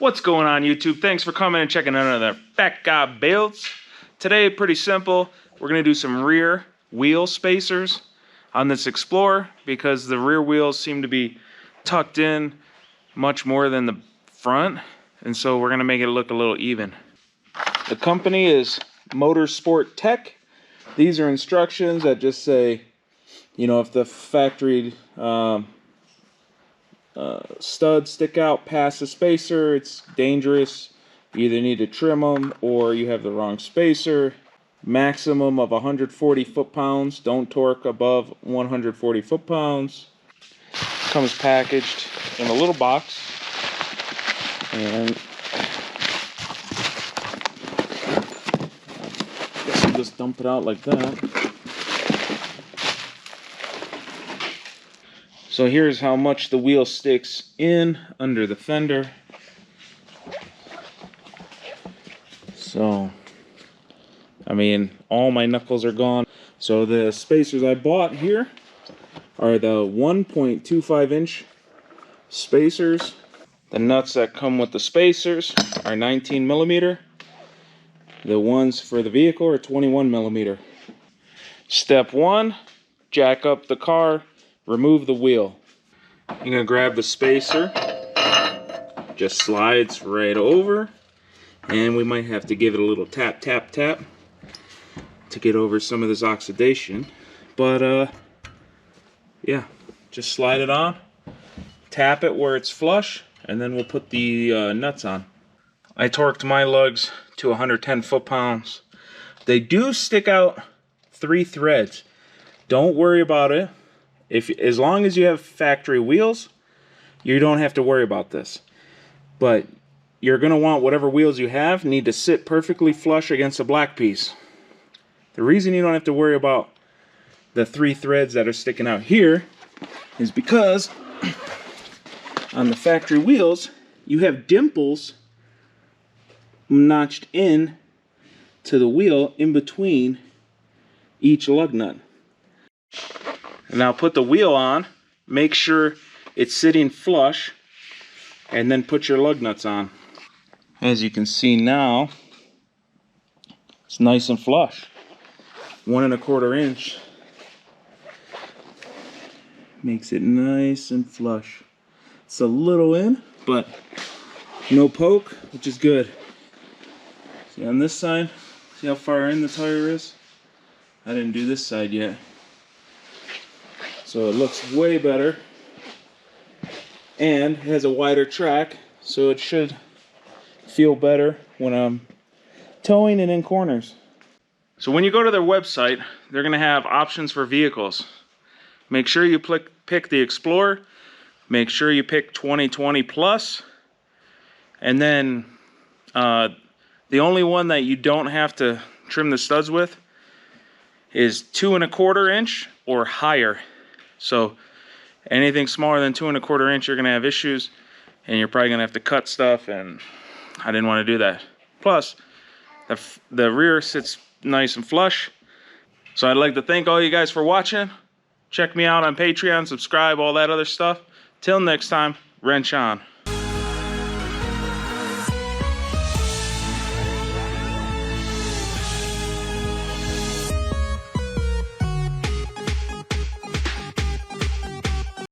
What's going on, YouTube? Thanks for coming and checking out another Fat Guy Builds. Today, pretty simple. We're going to do some rear wheel spacers on this Explorer because the rear wheels seem to be tucked in much more than the front, and so we're going to make it look a little even. The company is Motorsport-Tech. These are instructions that just say, you know, if the factory studs stick out past the spacer, it's dangerous. You either need to trim them or you have the wrong spacer. Maximum of 140 foot-pounds. Don't torque above 140 foot-pounds. Comes packaged in a little box. And I guess I'll just dump it out like that. So here's how much the wheel sticks in under the fender. So, I mean, all my knuckles are gone. So the spacers I bought here are the 1.25 inch spacers. The nuts that come with the spacers are 19 millimeter. The ones for the vehicle are 21 millimeter. Step one, jack up the car. Remove the wheel. You're going to grab the spacer, just slides right over, and we might have to give it a little tap, tap, tap to get over some of this oxidation. But yeah, just slide it on, tap it where it's flush, and then we'll put the nuts on. I torqued my lugs to 110 foot-pounds. They do stick out 3 threads. Don't worry about it. As long as you have factory wheels, you don't have to worry about this. But you're going to want whatever wheels you have need to sit perfectly flush against a black piece. The reason you don't have to worry about the 3 threads that are sticking out here is because on the factory wheels, you have dimples notched in to the wheel in between each lug nut. Now put the wheel on, make sure it's sitting flush, and then put your lug nuts on. As you can see now, it's nice and flush. 1 1/4 inch. Makes it nice and flush. It's a little in, but no poke, which is good. See on this side, see how far in the tire is? I didn't do this side yet. So it looks way better, and it has a wider track, so it should feel better when I'm towing and in corners. So when you go to their website, they're going to have options for vehicles. Make sure you pick the Explorer, make sure you pick 2020 plus, and then the only one that you don't have to trim the studs with is 2 1/4 inch or higher. So anything smaller than 2 1/4 inch, you're going to have issues, and you're probably going to have to cut stuff, and I didn't want to do that. Plus, the rear sits nice and flush. So I'd like to thank all you guys for watching. Check me out on Patreon, subscribe, all that other stuff. Till next time, wrench on.